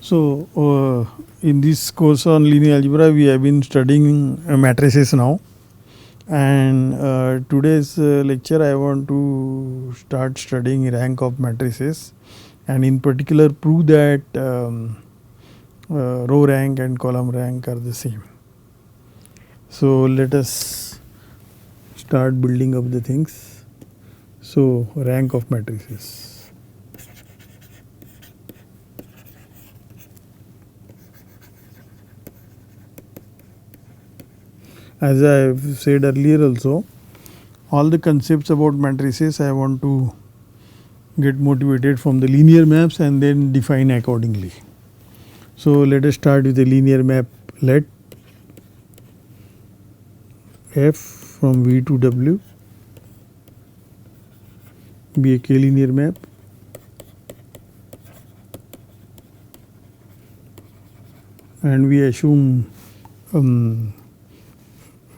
So, in this course on linear algebra, we have been studying matrices now. And today's lecture, I want to start studying rank of matrices, and in particular, prove that row rank and column rank are the same. So, let us start building up the things. So, rank of matrices. As I have said earlier also, all the concepts about matrices I want to get motivated from the linear maps and then define accordingly. So let us start with the linear map. Let F from V to W be a k-linear map. And we assume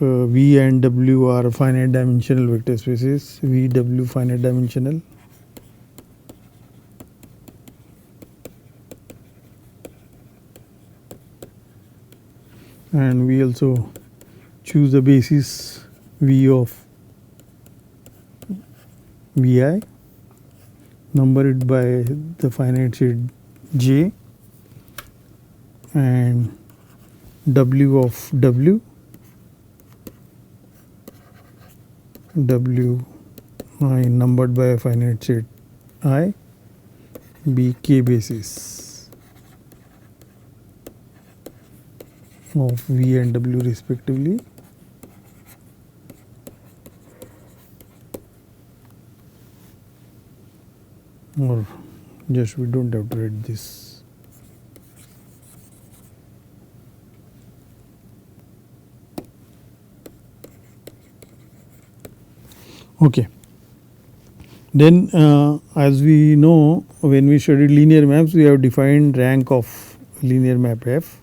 V and W are finite dimensional vector spaces. V, W finite dimensional. And we also choose the basis V of Vi, number it by the finite set J, and W of W I numbered by a finite set I be k basis of V and W respectively. Or just we don't have to write this. Okay. Then as we know, when we studied linear maps, we have defined rank of linear map F.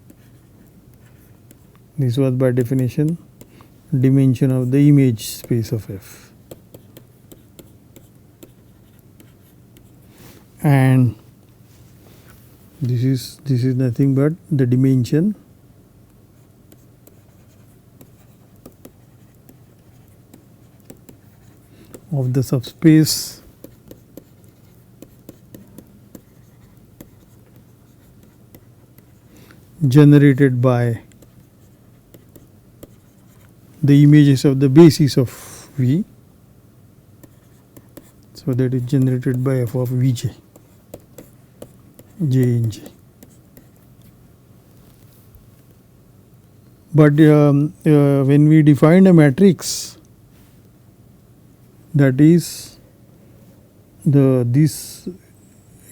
This was by definition dimension of the image space of F. And this is nothing but the dimension of the subspace generated by the images of the basis of V. So that is generated by F of Vj, J in J. But when we defined a matrix, that is this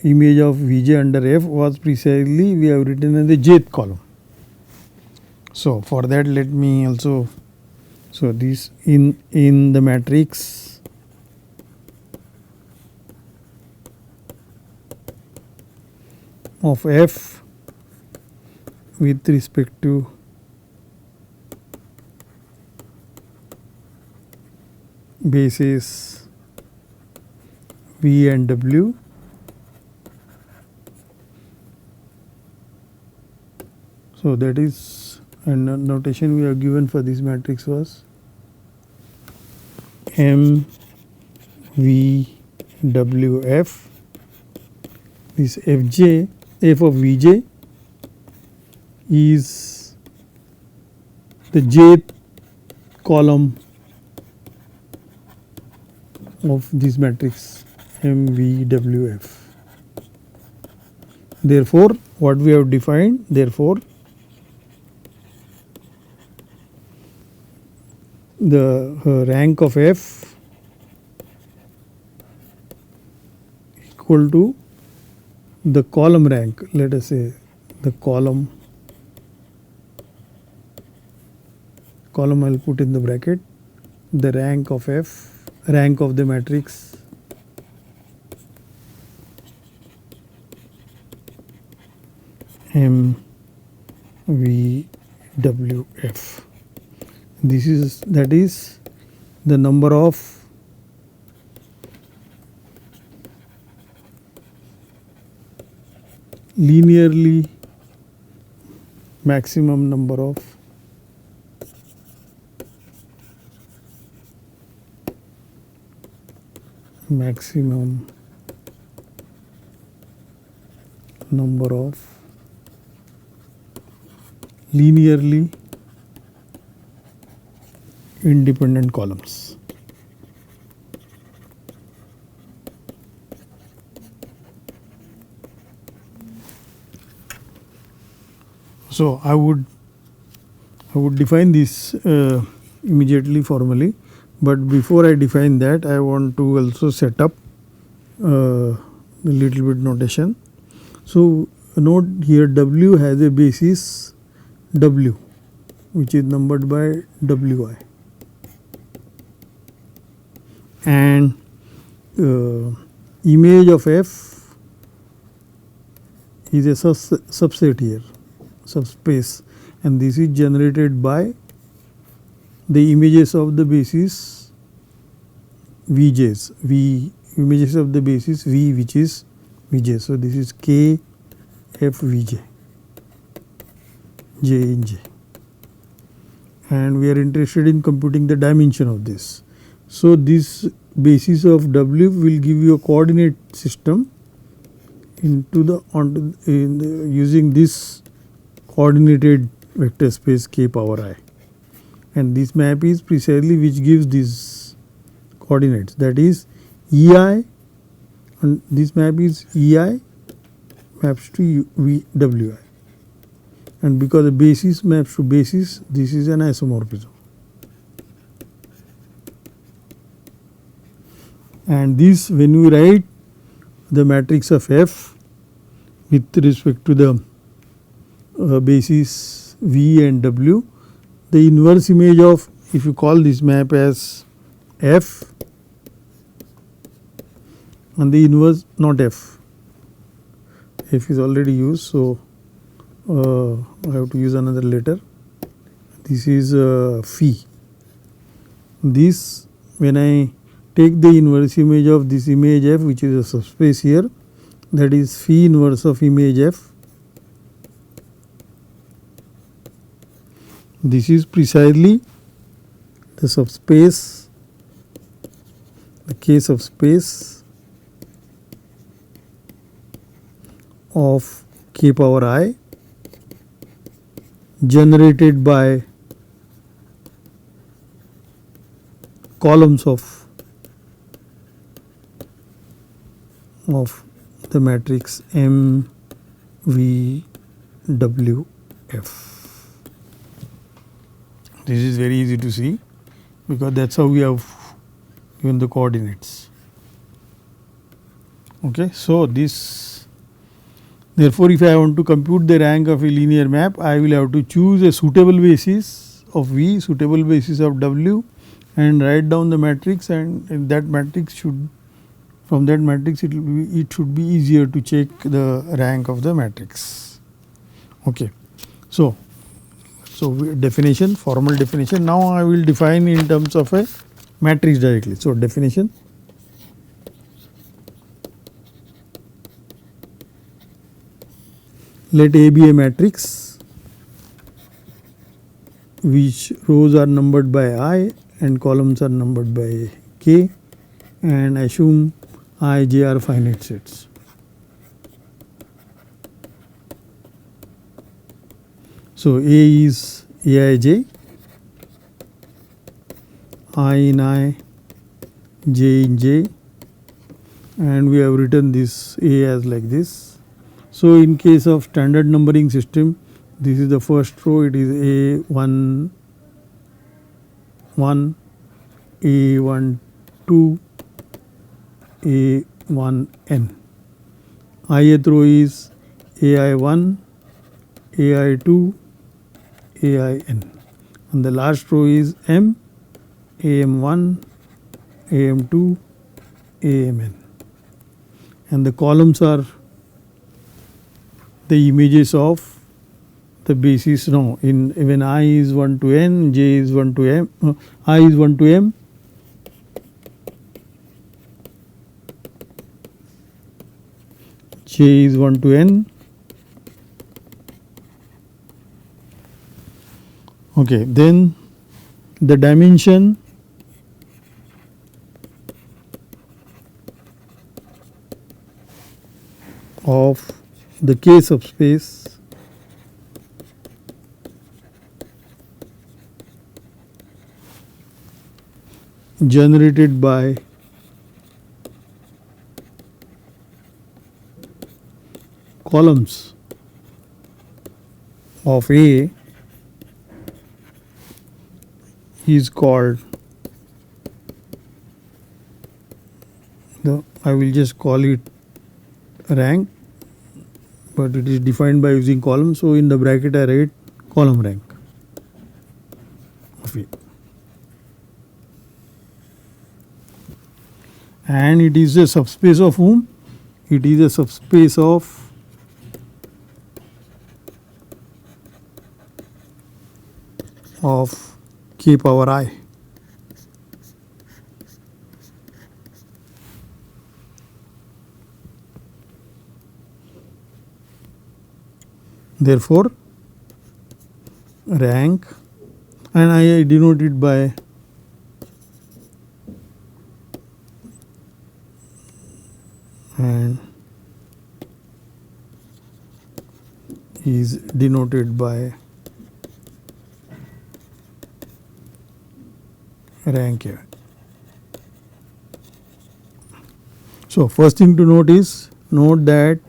image of Vj under F was precisely we have written in the jth column. So for that, let me also, so this in the matrix of F with respect to basis V and W, so that is, and notation we have given for this matrix was M V W F. This Fj, F of Vj is the jth column of this matrix MVWF. Therefore, what we have defined, therefore, the rank of F equal to the column rank, let us say the column I will put in the bracket, the rank of F, rank of the matrix MVWF. That is the number of linearly maximum number of linearly independent columns. So I would define this immediately formally, but before I define that, I want to also set up a little bit notation. So note here W has a basis W, which is numbered by Wi, and image of F is a subset here, subspace, and this is generated by the images of the basis Vj's, images of the basis V, which is Vj. So this is K F Vj, J in J, and we are interested in computing the dimension of this. So this basis of W will give you a coordinate system using this coordinated vector space K power I, and this map is precisely which gives these coordinates, that is EI, and this map is EI maps to Wi, and because the basis maps to basis, this is an isomorphism. And this, when we write the matrix of F with respect to the basis V and W, the inverse image of, if you call this map as F, and the inverse, not F is already used, so I have to use another letter. This is phi. This, when I take the inverse image of this image F, which is a subspace here, that is phi inverse of image F. This is precisely the subspace, the K subspace of K power I generated by columns of the matrix M V W F. This is very easy to see because that is how we have given the coordinates. Okay, so this, therefore, if I want to compute the rank of a linear map, I will have to choose a suitable basis of V, suitable basis of W, and write down the matrix, and that matrix should, from that matrix it should be easier to check the rank of the matrix. Okay. So definition, formal definition. Now I will define in terms of a matrix directly. So definition. Let A be a matrix which rows are numbered by I and columns are numbered by K, and assume I, J are finite sets. So A is Aij, I in I, J in J, and we have written this A as like this. So in case of standard numbering system, this is the first row, it is A1 1, A1 2, A1n. Ith row is AI1, AI2, AIN, and the last row is M, AM1, AM2, AMN, and the columns are the images of the basis. No, in when I is 1 to n, j is 1 to m, I is 1 to m, j is 1 to n, Okay, then the dimension of the K subspace generated by columns of A is called I will just call it rank, but it is defined by using columns. So in the bracket I write column rank of A. And it is a subspace of whom? It is a subspace of K power I. Therefore, rank, and I denote it by and is denoted by rank A. So first thing to note is that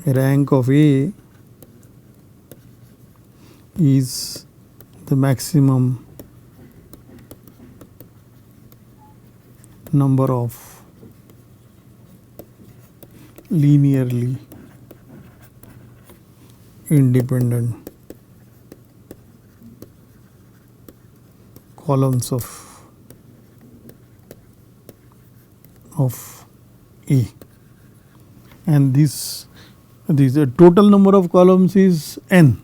rank of A is the maximum number of linearly independent columns of A, and this total number of columns is n,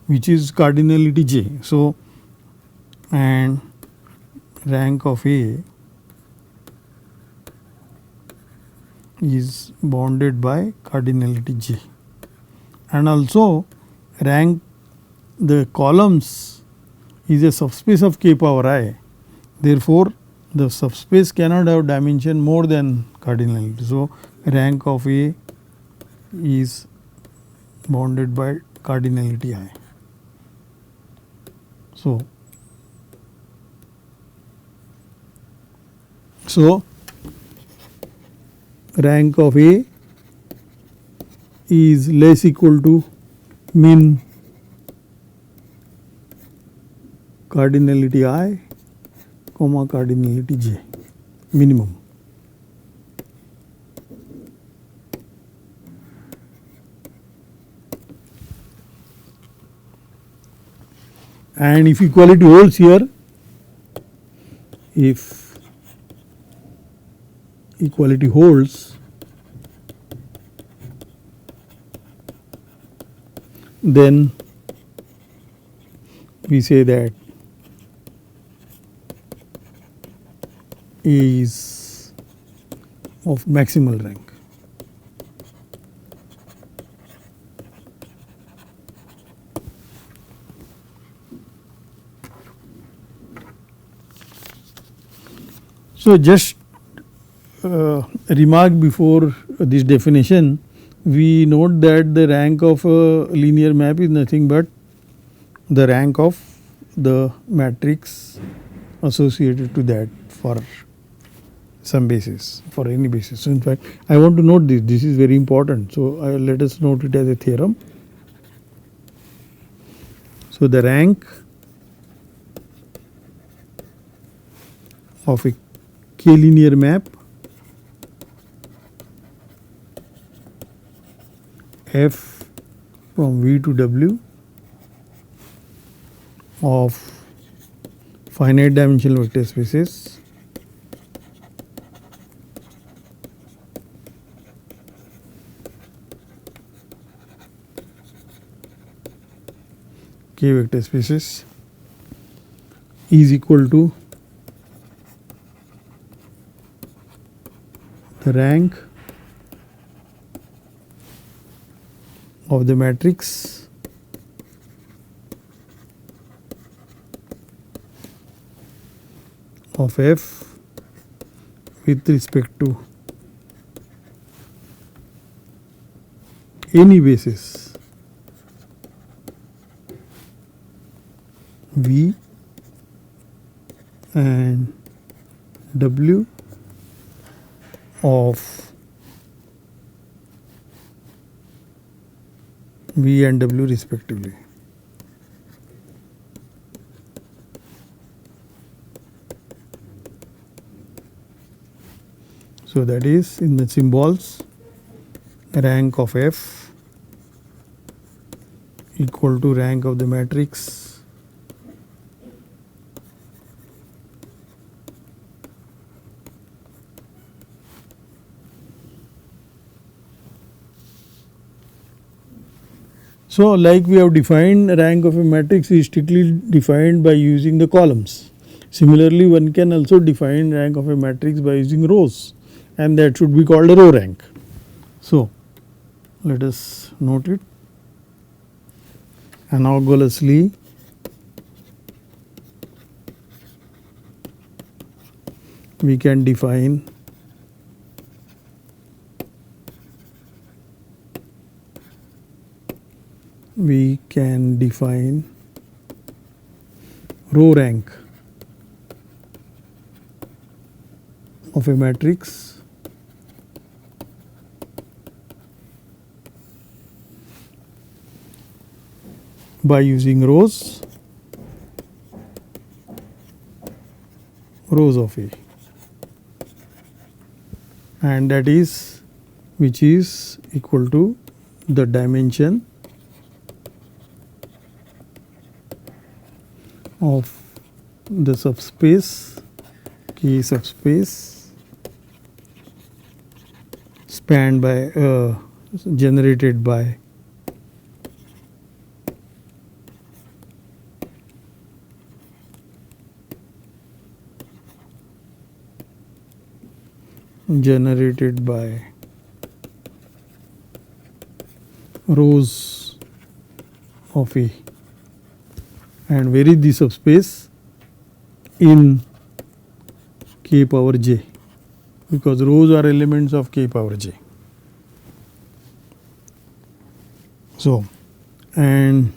which is cardinality j. So and rank of A is bounded by cardinality j, and also rank, the columns is a subspace of K power I. Therefore, the subspace cannot have dimension more than cardinality. So rank of A is bounded by cardinality I. So rank of A is less equal to min cardinality I comma cardinality j minimum. And if equality holds here, if equality holds, then we say that A is of maximal rank. So just remark before this definition, we note that the rank of a linear map is nothing but the rank of the matrix associated to that for some basis, for any basis. So in fact, I want to note this is very important. So let us note it as a theorem. So the rank of a K-linear map F from V to W of finite dimensional vector spaces K vector spaces is equal to the rank of the matrix of F with respect to any basis V and W of V and W respectively. So that is in the symbols, rank of F equal to rank of the matrix So like we have defined, rank of a matrix is strictly defined by using the columns. Similarly, one can also define rank of a matrix by using rows, and that should be called a row rank. So let us note it. Analogously, we can define row rank of a matrix by using rows of A, and that is which is equal to the dimension of the subspace K subspace spanned by generated by rows of A, and where is the subspace? In K power j, because rows are elements of K power j. So, and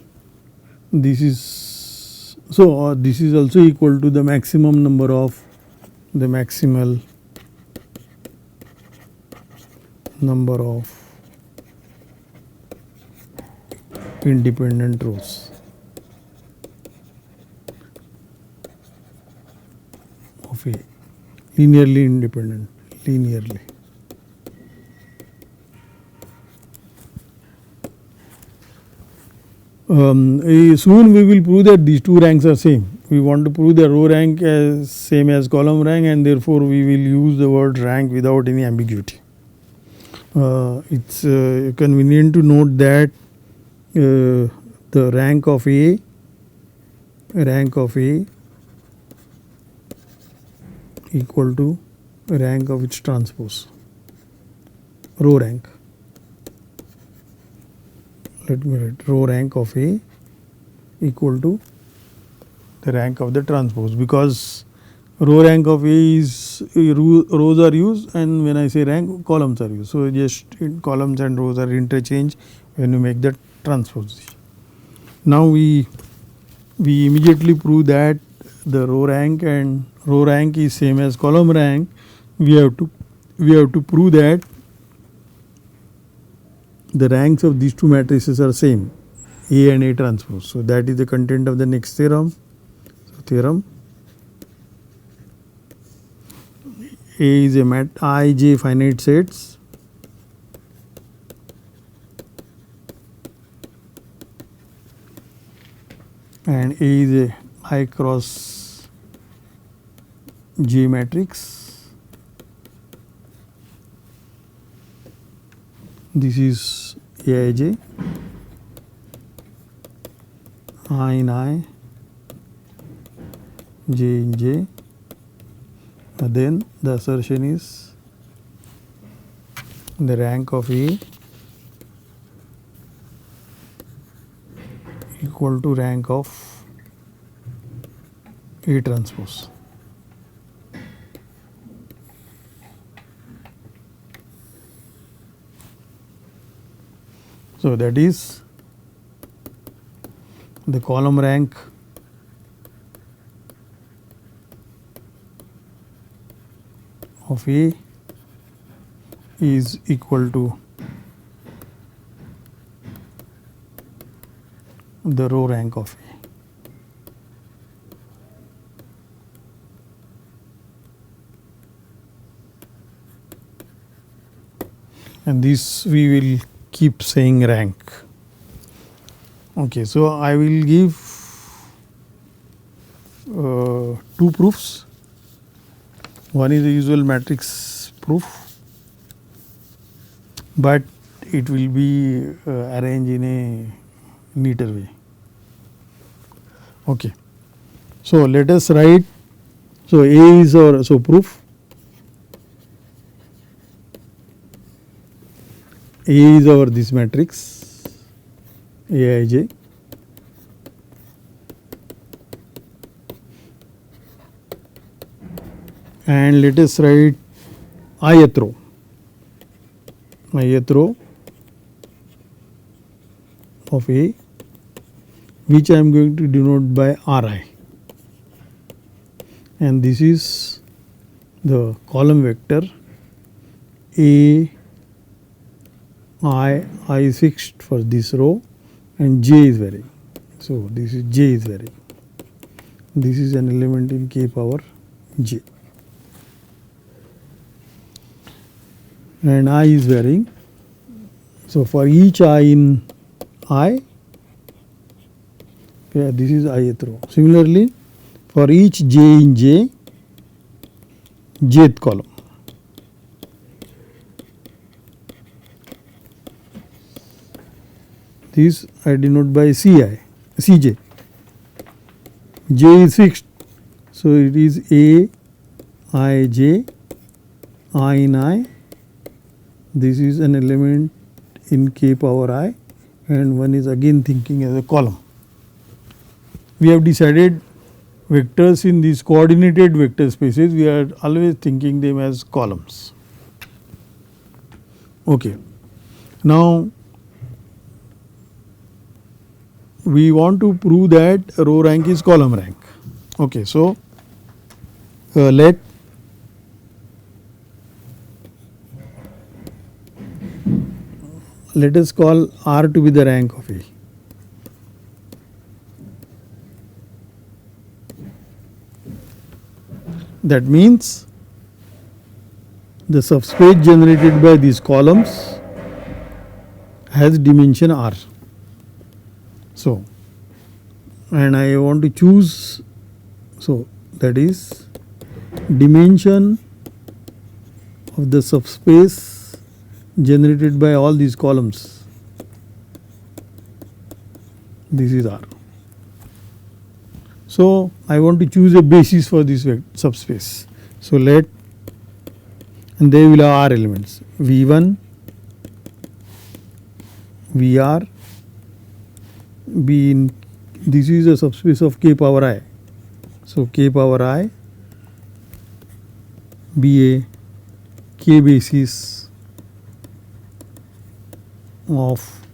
this is this is also equal to the maximum number of the maximal number of independent rows of A, linearly independent, linearly. Soon we will prove that these two ranks are same. We want to prove the row rank as same as column rank, and therefore we will use the word rank without any ambiguity. It's convenient to note that the rank of A equal to rank of its transpose, row rank. Let me write row rank of A equal to the rank of the transpose, because row rank of A is rows are used, and when I say rank, columns are used. So just columns and rows are interchanged when you make the transpose. Now we immediately prove that the row rank is same as column rank. We have to prove that the ranks of these two matrices are same, A and A transpose. So that is the content of the next theorem. So theorem: A is a ij finite sets and A is a I cross J matrix. This is Aij, I in I, J in J. And then the assertion is the rank of A equal to rank of A transpose. So that is the column rank of A is equal to the row rank of A. And this we will keep saying rank. Okay, so I will give 2 proofs. One is the usual matrix proof, but it will be arranged in a neater way. Okay, so let us write. So A is our proof. A is our this matrix Aij, and let us write ith row of A, which I am going to denote by Ri, and this is the column vector A I is fixed for this row and j is varying. So this is j is varying. This is an element in k power j, and I is varying. So for each I in I, this is ith row. Similarly, for each j in j, jth column. This I denote by Cj. J is fixed, so it is A I j, I in I. This is an element in k power I, and one is again thinking as a column. We have decided vectors in these coordinated vector spaces, we are always thinking them as columns. Okay. Now we want to prove that row rank is column rank. Okay, so let us call R to be the rank of A. That means the subspace generated by these columns has dimension R. So, and I want to choose, so that is dimension of the subspace generated by all these columns. This is R. So I want to choose a basis for this subspace. So let, and they will have R elements V1, VR, be in, this is a subspace of k power I. So k power I be a k basis of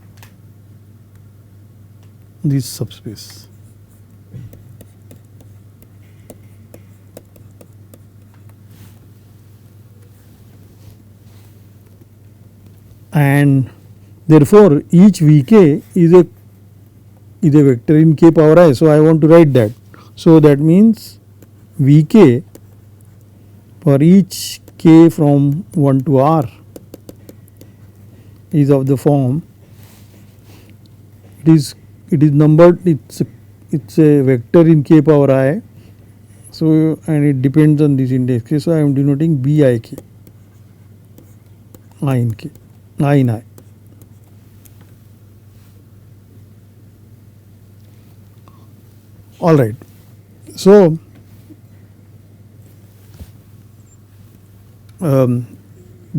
this subspace. And therefore each Vk is a vector in k power I. So I want to write that. So that means Vk for each k from 1 to R is of the form, it is numbered, it's a vector in k power I. So and it depends on this index k. So I am denoting Bik, I in k, I in I. All right. So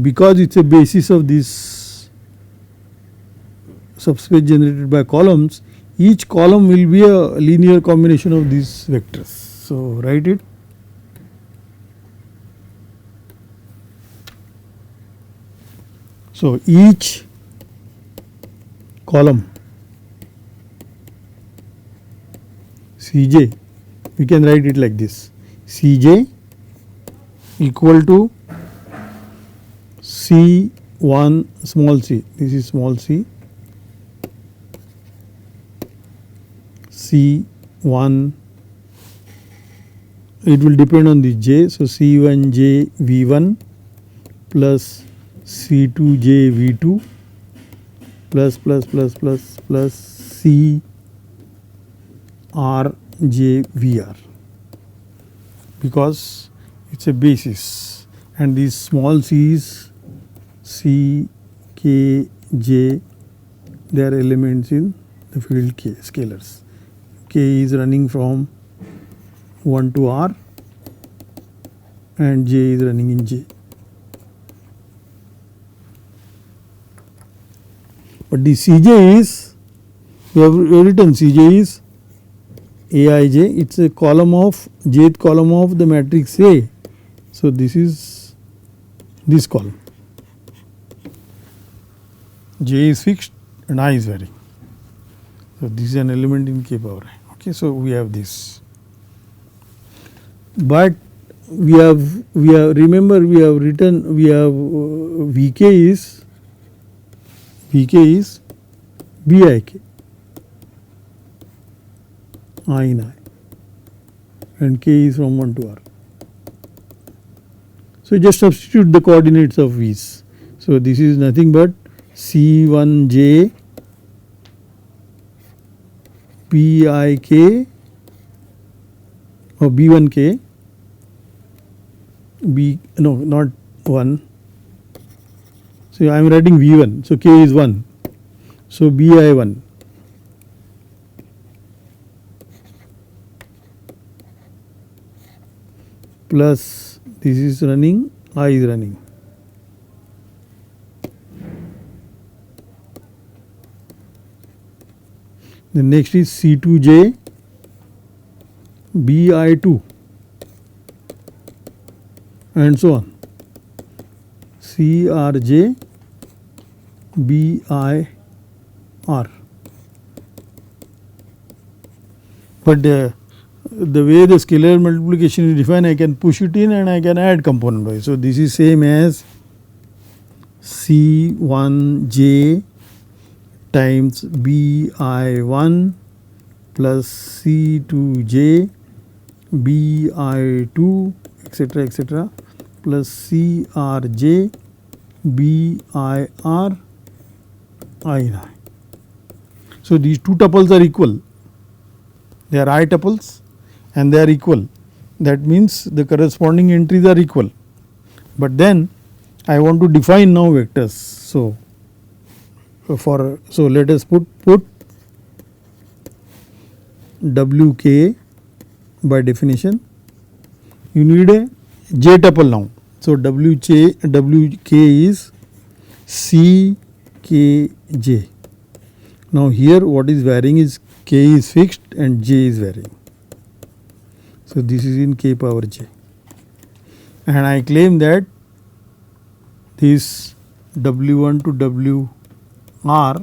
because it's a basis of this subspace generated by columns, each column will be a linear combination of these vectors. So write it. So each column Cj, we can write it like this: Cj equal to C1 small c, this is small c, C1, it will depend on the j, so C1j V1 plus C2j V2 plus C RJ VR, because it's a basis, and these small c's C, K, J, they are elements in the field K, scalars. K is running from 1 to R and J is running in J. But the Cj is, we have written Cj is Aij, it is a column of jth column of the matrix A. So this is this column. J is fixed and I is varying. So this is an element in K power I. Okay, so we have this. But we have remember we have written, we have Vk is Bik, I in I, and K is from 1 to R. So just substitute the coordinates of V's. So this is nothing but C1j Bik or B1k, B, no, not 1. So I am writing V1, so K is 1. So Bi1 plus this is running, I is running. The next is C2j Bi2 and so on. CRJ BIR. But the way the scalar multiplication is defined, I can push it in and I can add component wise. So this is same as C1j times Bi1 plus C2j Bi2 etc plus CRJ BIR I in I. So these two tuples are equal. They are I tuples and they are equal. That means the corresponding entries are equal. But then I want to define now vectors. So let us put Wk by definition. You need a j tuple now. So Wk is Ckj. Now here what is varying is k is fixed and j is varying. So this is in k power j. And I claim that this W1 to WR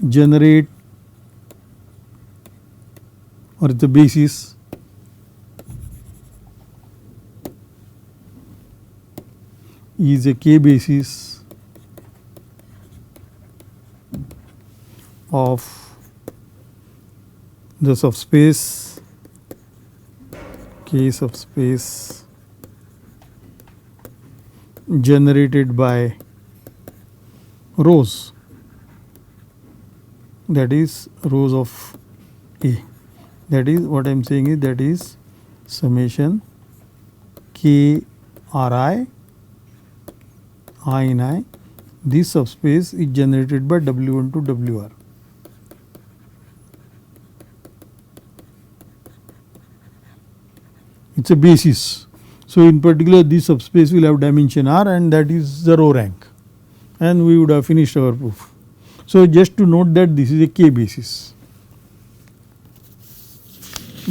generate, or the basis is a k basis of the subspace K subspace generated by rows, that is rows of A. That is what I am saying is, that is summation K Ri I in I. This subspace is generated by W1 to WR. It is a basis. So in particular this subspace will have dimension R, and that is the row rank, and we would have finished our proof. So, just to note that this is a k basis,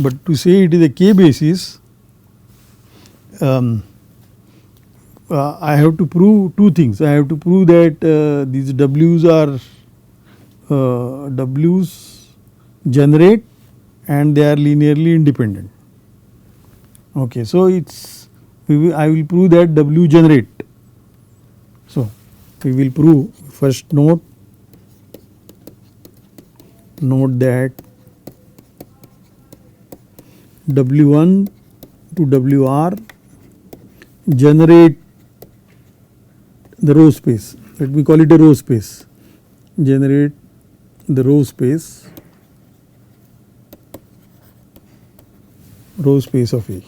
but to say it is a k basis, I have to prove two things. I have to prove that these W's are W's generate and they are linearly independent. Okay, so I will prove that W generate. So, we will prove first note that W1 to WR generate the row space. Let me call it a row space. Generate the row space of A.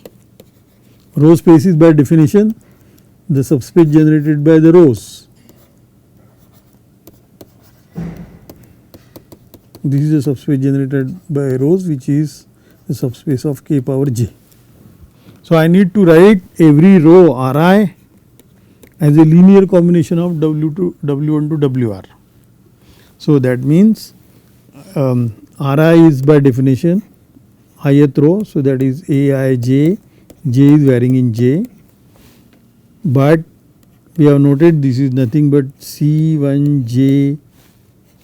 Row space is by definition the subspace generated by the rows. This is a subspace generated by rows, which is the subspace of k power j. So, I need to write every row Ri as a linear combination of W1 to WR. So, that means Ri is by definition ith row. So, that is Aij, j is varying in j, but we have noted this is nothing but C1j,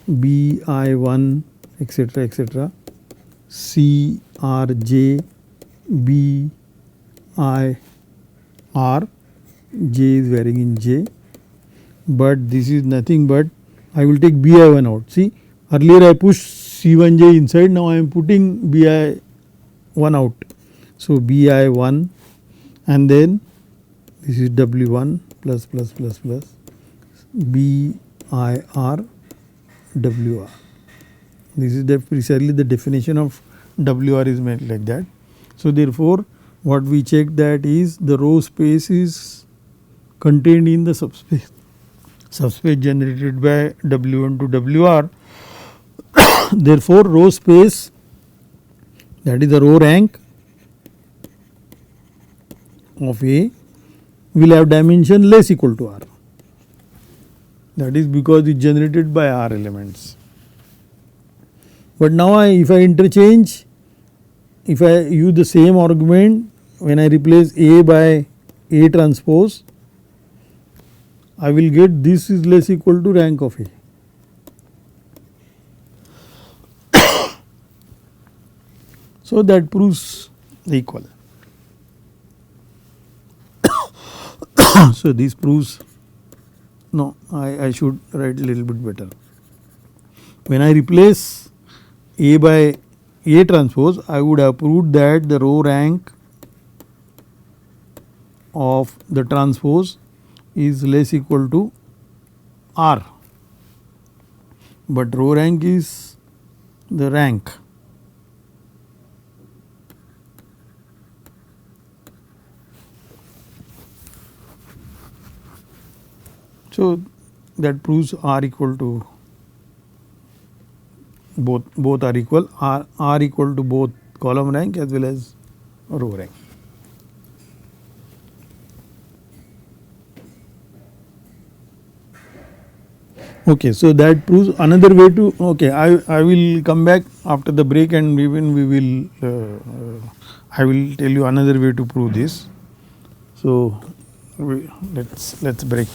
Bi1, etc., etc., Crj, Bi, R, j is varying in j, but this is nothing but I will take Bi1 out. See, earlier I pushed C1j inside, now I am putting Bi1 out. So, Bi1 and then this is W1 plus Bir WR. This is precisely the definition of WR is made like that. So, therefore, what we check that is the row space is contained in the subspace generated by W1 to WR. Therefore, row space, that is the row rank of A, will have dimension less equal to R. That is because it is generated by R elements. But now if I interchange, if I use the same argument, when I replace A by A transpose, I will get this is less equal to rank of A. So, that proves the equal. So, this proves, no, I should write a little bit better. When I replace A by A transpose, I would have proved that the row rank of the transpose is less equal to R, but row rank is the rank. So, that proves R equal to both are equal, R equal to both column rank as well as row rank. Okay, so that proves another way to, okay, I will come back after the break and even we will, I will tell you another way to prove this. So, let's break.